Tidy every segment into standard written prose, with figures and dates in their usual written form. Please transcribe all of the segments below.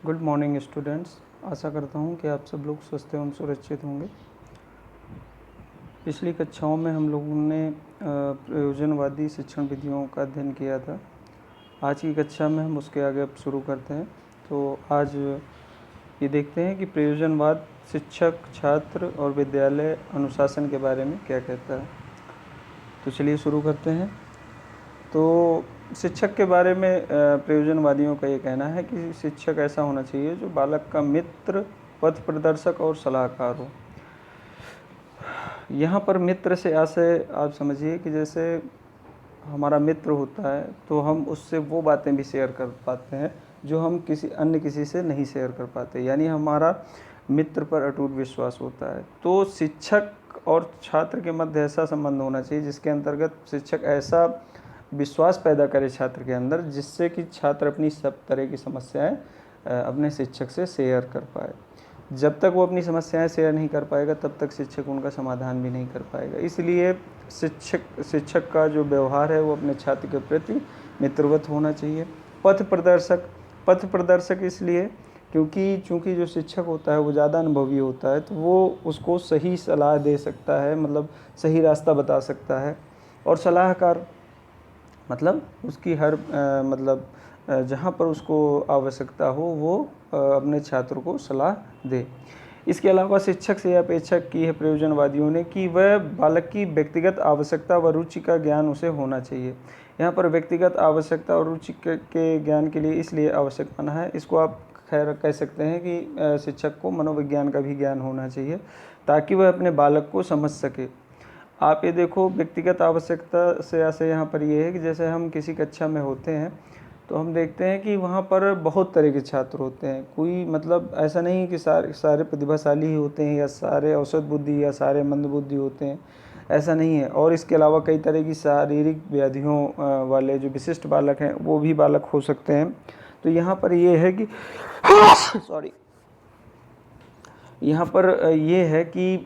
Good morning students. आशा करता हूँ कि आप सब लोग स्वस्थ एवं सुरक्षित होंगे। पिछली कक्षाओं में हम लोगों ने प्रयोजनवादी शिक्षण विधियों का अध्ययन किया था। आज की कक्षा में हम उसके आगे अब शुरू करते हैं। तो आज ये देखते हैं कि प्रयोजनवाद शिक्षक, छात्र और विद्यालय अनुशासन के बारे में क्या कहता है। तो चलिए शुरू करते हैं। तो शिक्षक के बारे में प्रयोजनवादियों का ये कहना है कि शिक्षक ऐसा होना चाहिए जो बालक का मित्र, पथ प्रदर्शक और सलाहकार हो। यहाँ पर मित्र से आशय आप समझिए कि जैसे हमारा मित्र होता है तो हम उससे वो बातें भी शेयर कर पाते हैं जो हम किसी से नहीं शेयर कर पाते, यानी हमारा मित्र पर अटूट विश्वास होता है। तो शिक्षक और छात्र के मध्य ऐसा संबंध होना चाहिए जिसके अंतर्गत शिक्षक ऐसा विश्वास पैदा करे छात्र के अंदर जिससे कि छात्र अपनी सब तरह की समस्याएं अपने शिक्षक से शेयर कर पाए। जब तक वो अपनी समस्याएं शेयर नहीं कर पाएगा तब तक शिक्षक उनका समाधान भी नहीं कर पाएगा। इसलिए शिक्षक का जो व्यवहार है वो अपने छात्र के प्रति मित्रवत होना चाहिए। पथ प्रदर्शक इसलिए क्योंकि चूँकि जो शिक्षक होता है वो ज़्यादा अनुभवी होता है, तो वो उसको सही सलाह दे सकता है, मतलब सही रास्ता बता सकता है। और सलाहकार मतलब उसकी हर जहाँ पर उसको आवश्यकता हो वो अपने छात्र को सलाह दे। इसके अलावा शिक्षक से यह अपेक्षा की है प्रयोजनवादियों ने कि वह बालक की व्यक्तिगत आवश्यकता व रुचि का ज्ञान उसे होना चाहिए। यहाँ पर व्यक्तिगत आवश्यकता और रुचि के ज्ञान के लिए इसलिए आवश्यक बना है, इसको आप खैर कह सकते हैं कि शिक्षक को मनोविज्ञान का भी ज्ञान होना चाहिए ताकि वह अपने बालक को समझ सके। आप ये देखो, व्यक्तिगत आवश्यकता से ऐसे यहाँ पर ये है कि जैसे हम किसी कक्षा में होते हैं तो हम देखते हैं कि वहाँ पर बहुत तरह के छात्र होते हैं। कोई मतलब ऐसा नहीं कि सारे प्रतिभाशाली ही होते हैं या सारे औसत बुद्धि या सारे मंद बुद्धि होते हैं, ऐसा नहीं है। और इसके अलावा कई तरह की शारीरिक व्याधियों वाले जो विशिष्ट बालक हैं वो भी बालक हो सकते हैं। तो यहाँ पर ये है कि सॉरी, यहाँ पर ये है कि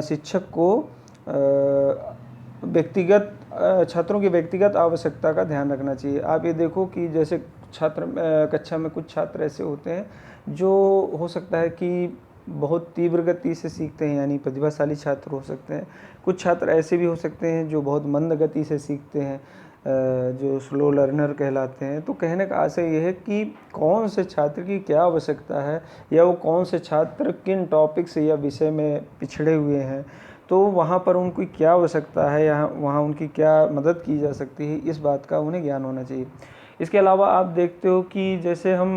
शिक्षक को व्यक्तिगत छात्रों की व्यक्तिगत आवश्यकता का ध्यान रखना चाहिए। आप ये देखो कि जैसे कक्षा में कुछ छात्र ऐसे होते हैं जो हो सकता है कि बहुत तीव्र गति से सीखते हैं, यानी प्रतिभाशाली छात्र हो सकते हैं। कुछ छात्र ऐसे भी हो सकते हैं जो बहुत मंद गति से सीखते हैं, जो स्लो लर्नर कहलाते हैं। तो कहने का आशय यह है कि कौन से छात्र की क्या आवश्यकता है या वो कौन से छात्र किन टॉपिक से या विषय में पिछड़े हुए हैं, तो वहाँ पर उनकी क्या आवश्यकता है या वहाँ उनकी क्या मदद की जा सकती है, इस बात का उन्हें ज्ञान होना चाहिए। इसके अलावा आप देखते हो कि जैसे हम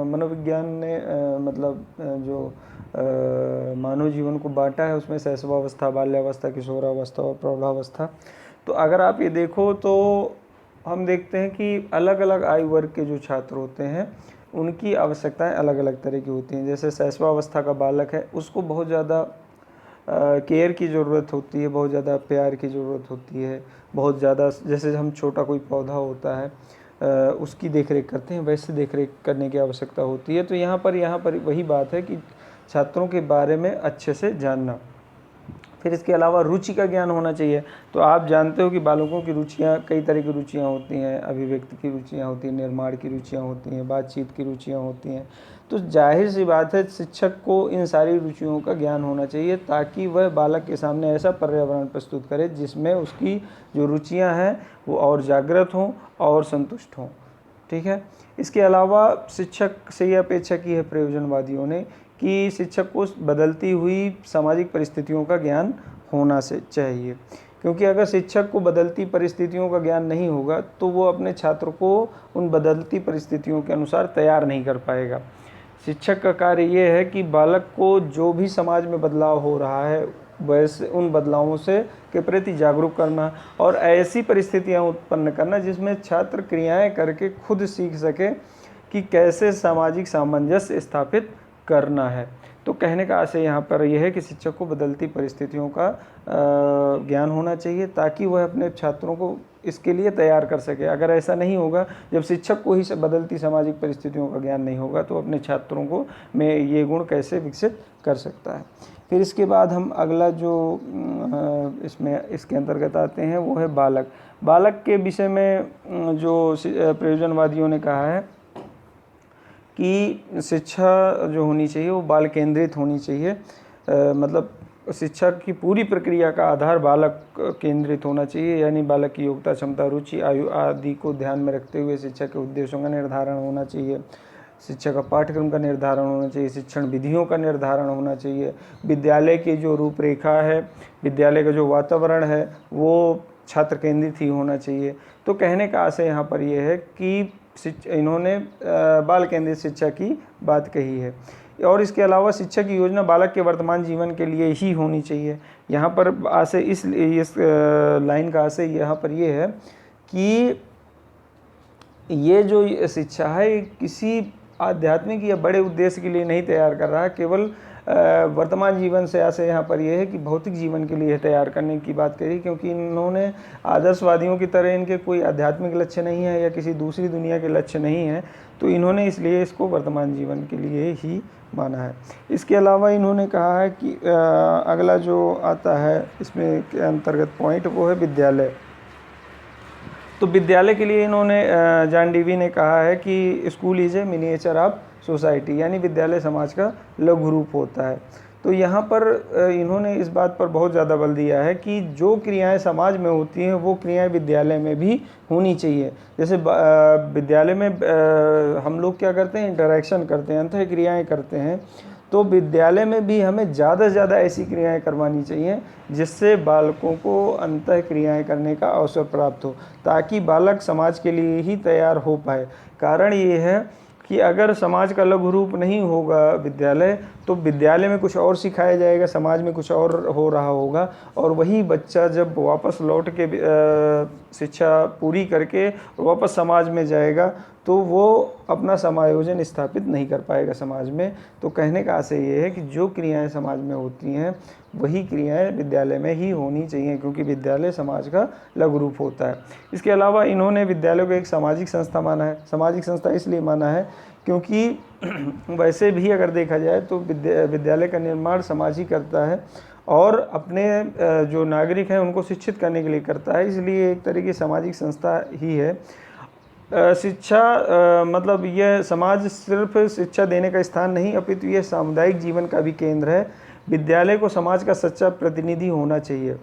मनोविज्ञान ने जो मानव जीवन को बांटा है उसमें शैशवावस्था, बाल्यावस्था, किशोरावस्था और प्रौढ़ावस्था। तो अगर आप ये देखो तो हम देखते हैं कि अलग अलग आयु वर्ग के जो छात्र होते हैं उनकी आवश्यकताएं अलग अलग तरह की होती हैं। जैसे शैशवावस्था का बालक है उसको बहुत ज़्यादा केयर की ज़रूरत होती है, बहुत ज़्यादा प्यार की ज़रूरत होती है, बहुत ज़्यादा जैसे हम छोटा कोई पौधा होता है उसकी देखरेख करते हैं वैसे देखरेख करने की आवश्यकता होती है। तो यहाँ पर वही बात है कि छात्रों के बारे में अच्छे से जानना। फिर इसके अलावा रुचि का ज्ञान होना चाहिए। तो आप जानते हो कि बालकों की रुचियाँ कई तरह की रुचियाँ होती हैं, अभिव्यक्ति की रुचियाँ होती हैं, निर्माण की रुचियाँ होती हैं, बातचीत की रुचियाँ होती हैं। तो जाहिर सी बात है शिक्षक को इन सारी रुचियों का ज्ञान होना चाहिए ताकि वह बालक के सामने ऐसा पर्यावरण प्रस्तुत करे जिसमें उसकी जो रुचियाँ हैं वो और जागृत हों और संतुष्ट हों। ठीक है। इसके अलावा शिक्षक से यह अपेक्षा की है प्रयोजनवादियों ने कि शिक्षक को बदलती हुई सामाजिक परिस्थितियों का ज्ञान होना से चाहिए, क्योंकि अगर शिक्षक को बदलती परिस्थितियों का ज्ञान नहीं होगा तो वो अपने छात्र को उन बदलती परिस्थितियों के अनुसार तैयार नहीं कर पाएगा। शिक्षक का कार्य ये है कि बालक को जो भी समाज में बदलाव हो रहा है वैसे उन बदलावों से के प्रति जागरूक करना और ऐसी परिस्थितियां उत्पन्न करना जिसमें छात्र क्रियाएं करके खुद सीख सके कि कैसे सामाजिक सामंजस्य स्थापित करना है। तो कहने का आशय यहाँ पर यह है कि शिक्षक को बदलती परिस्थितियों का ज्ञान होना चाहिए ताकि वह अपने छात्रों को इसके लिए तैयार कर सके। अगर ऐसा नहीं होगा, जब शिक्षक को ही बदलती सामाजिक परिस्थितियों का ज्ञान नहीं होगा तो अपने छात्रों को में ये गुण कैसे विकसित कर सकता है। फिर इसके बाद हम अगला जो इसके अंतर्गत आते हैं वो है बालक। बालक के विषय में जो प्रयोजनवादियों ने कहा है कि शिक्षा जो होनी चाहिए वो बाल केंद्रित होनी चाहिए। मतलब शिक्षा की पूरी प्रक्रिया का आधार बालक केंद्रित होना चाहिए, यानी बालक की योग्यता, क्षमता, रुचि, आयु आदि को ध्यान में रखते हुए शिक्षा के उद्देश्यों का निर्धारण होना चाहिए। शिक्षा का पाठ्यक्रम का निर्धारण होना चाहिए, शिक्षण विधियों का निर्धारण होना चाहिए। विद्यालय की जो रूपरेखा है, विद्यालय का जो वातावरण है वो छात्र केंद्रित ही होना चाहिए। तो कहने का आशय यहाँ पर यह है कि इन्होंने बाल केंद्रित शिक्षा की बात कही है। और इसके अलावा शिक्षा की योजना बालक के वर्तमान जीवन के लिए ही होनी चाहिए। यहाँ पर आशय इस लाइन का आशय यहाँ पर ये है कि ये जो शिक्षा है किसी आध्यात्मिक या बड़े उद्देश्य के लिए नहीं तैयार कर रहा है, केवल वर्तमान जीवन से आशय यहाँ पर यह है कि भौतिक जीवन के लिए तैयार करने की बात करी, क्योंकि इन्होंने आदर्शवादियों की तरह इनके कोई आध्यात्मिक लक्ष्य नहीं है या किसी दूसरी दुनिया के लक्ष्य नहीं है, तो इन्होंने इसलिए इसको वर्तमान जीवन के लिए ही माना है। इसके अलावा इन्होंने कहा है कि अगला जो आता है इसमें के अंतर्गत पॉइंट वो है विद्यालय। तो विद्यालय के लिए इन्होंने जॉन डीवी ने कहा है कि school is a miniature of society, यानी विद्यालय समाज का लघु रूप होता है। तो यहाँ पर इन्होंने इस बात पर बहुत ज़्यादा बल दिया है कि जो क्रियाएं समाज में होती हैं वो क्रियाएं विद्यालय में भी होनी चाहिए। जैसे विद्यालय में हम लोग क्या करते हैं, इंटरेक्शन करते हैं, अंतः क्रियाएँ करते हैं, तो विद्यालय में भी हमें ज़्यादा से ज़्यादा ऐसी क्रियाएं करवानी चाहिए जिससे बालकों को अंतः क्रियाएं करने का अवसर प्राप्त हो, ताकि बालक समाज के लिए ही तैयार हो पाए। कारण ये है कि अगर समाज का लघु रूप नहीं होगा विद्यालय, तो विद्यालय में कुछ और सिखाया जाएगा, समाज में कुछ और हो रहा होगा, और वही बच्चा जब वापस लौट के शिक्षा पूरी करके वापस समाज में जाएगा तो वो अपना समायोजन स्थापित नहीं कर पाएगा समाज में। तो कहने का आशय ये है कि जो क्रियाएं समाज में होती हैं वही क्रियाएं विद्यालय में ही होनी चाहिए, क्योंकि विद्यालय समाज का लघु रूप होता है। इसके अलावा इन्होंने विद्यालय को एक सामाजिक संस्था माना है। सामाजिक संस्था इसलिए माना है क्योंकि वैसे भी अगर देखा जाए तो विद्यालय का निर्माण समाज ही करता है और अपने जो नागरिक हैं उनको शिक्षित करने के लिए करता है, इसलिए एक तरह की सामाजिक संस्था ही है। शिक्षा मतलब यह समाज सिर्फ शिक्षा देने का स्थान नहीं, अपितु यह सामुदायिक जीवन का भी केंद्र है। विद्यालय को समाज का सच्चा प्रतिनिधि होना चाहिए।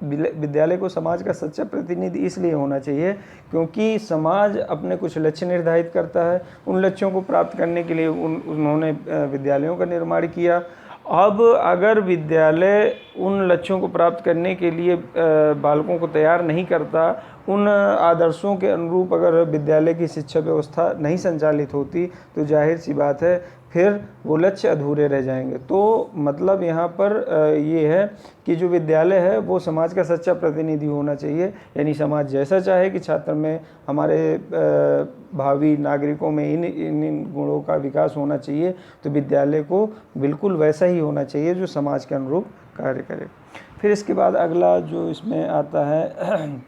विद्यालय को समाज का सच्चा प्रतिनिधि इसलिए होना चाहिए क्योंकि समाज अपने कुछ लक्ष्य निर्धारित करता है, उन लक्ष्यों को प्राप्त करने के लिए उन्होंने विद्यालयों का निर्माण किया। अब अगर विद्यालय उन लक्ष्यों को प्राप्त करने के लिए बालकों को तैयार नहीं करता, उन आदर्शों के अनुरूप अगर विद्यालय की शिक्षा व्यवस्था नहीं संचालित होती, तो जाहिर सी बात है फिर वो लक्ष्य अधूरे रह जाएंगे। तो मतलब यहाँ पर ये है कि जो विद्यालय है वो समाज का सच्चा प्रतिनिधि होना चाहिए, यानी समाज जैसा चाहे कि छात्र में, हमारे भावी नागरिकों में इन गुणों का विकास होना चाहिए, तो विद्यालय को बिल्कुल वैसा ही होना चाहिए जो समाज के अनुरूप कार्य करे। फिर इसके बाद अगला जो इसमें आता है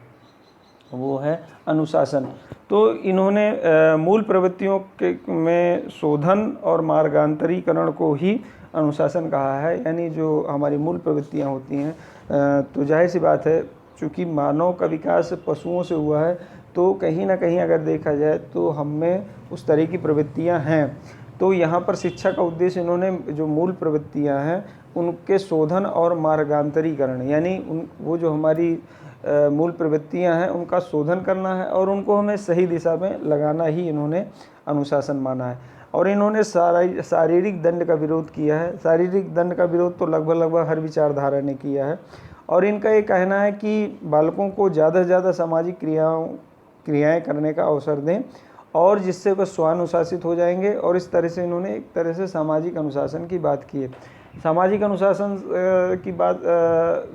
वो है अनुशासन। तो इन्होंने मूल प्रवृत्तियों के में शोधन और मार्गांतरीकरण को ही अनुशासन कहा है, यानी जो हमारी मूल प्रवृत्तियां होती हैं। तो जाहिर सी बात है, चूँकि मानव का विकास पशुओं से हुआ है, तो कहीं ना कहीं अगर देखा जाए तो हम में उस तरह की प्रवृत्तियां हैं। तो यहाँ पर शिक्षा का उद्देश्य इन्होंने जो मूल प्रवृत्तियां हैं उनके शोधन और मार्गांतरीकरण, यानी वो जो हमारी मूल प्रवृत्तियां हैं उनका शोधन करना है और उनको हमें सही दिशा में लगाना ही इन्होंने अनुशासन माना है। और इन्होंने शारीरिक दंड का विरोध किया है। शारीरिक दंड का विरोध तो लगभग हर विचारधारा ने किया है। और इनका ये कहना है कि बालकों को ज़्यादा से ज़्यादा सामाजिक क्रियाएँ करने का अवसर दें और जिससे वह स्वानुशासित हो जाएंगे। और इस तरह से इन्होंने एक तरह से सामाजिक अनुशासन की बात की है। सामाजिक अनुशासन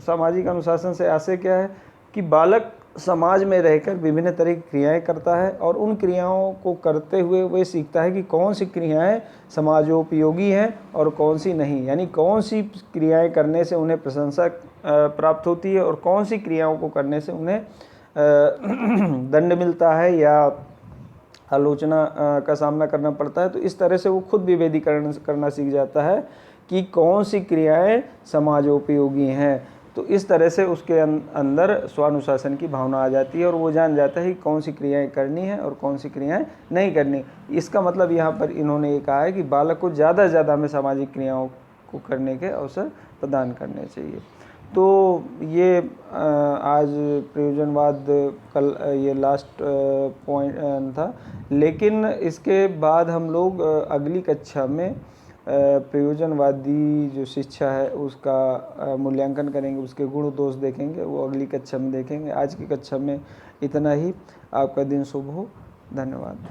सामाजिक अनुशासन से आशय क्या है कि बालक समाज में रहकर विभिन्न तरह की क्रियाएं करता है और उन क्रियाओं को करते हुए वह सीखता है कि कौन सी क्रियाएं समाजोपयोगी हैं और कौन सी नहीं, यानी कौन सी क्रियाएं करने से उन्हें प्रशंसा प्राप्त होती है और कौन सी क्रियाओं को करने से उन्हें दंड मिलता है या आलोचना का सामना करना पड़ता है। तो इस तरह से वो खुद विभेदीकरण करना सीख जाता है कि कौन सी क्रियाएं समाजोपयोगी हैं। तो इस तरह से उसके अंदर स्वानुशासन की भावना आ जाती है और वो जान जाता है कि कौन सी क्रियाएं करनी है और कौन सी क्रियाएं नहीं करनी। इसका मतलब यहाँ पर इन्होंने ये कहा है कि बालक को ज़्यादा से ज़्यादा हमें सामाजिक क्रियाओं को करने के अवसर प्रदान करने चाहिए। तो ये आज प्रयोजनवाद कल ये लास्ट पॉइंट था, लेकिन इसके बाद हम लोग अगली कक्षा में प्रयोजनवादी जो शिक्षा है उसका मूल्यांकन करेंगे, उसके गुण दोष देखेंगे, वो अगली कक्षा में देखेंगे। आज की कक्षा में इतना ही। आपका दिन शुभ हो। धन्यवाद।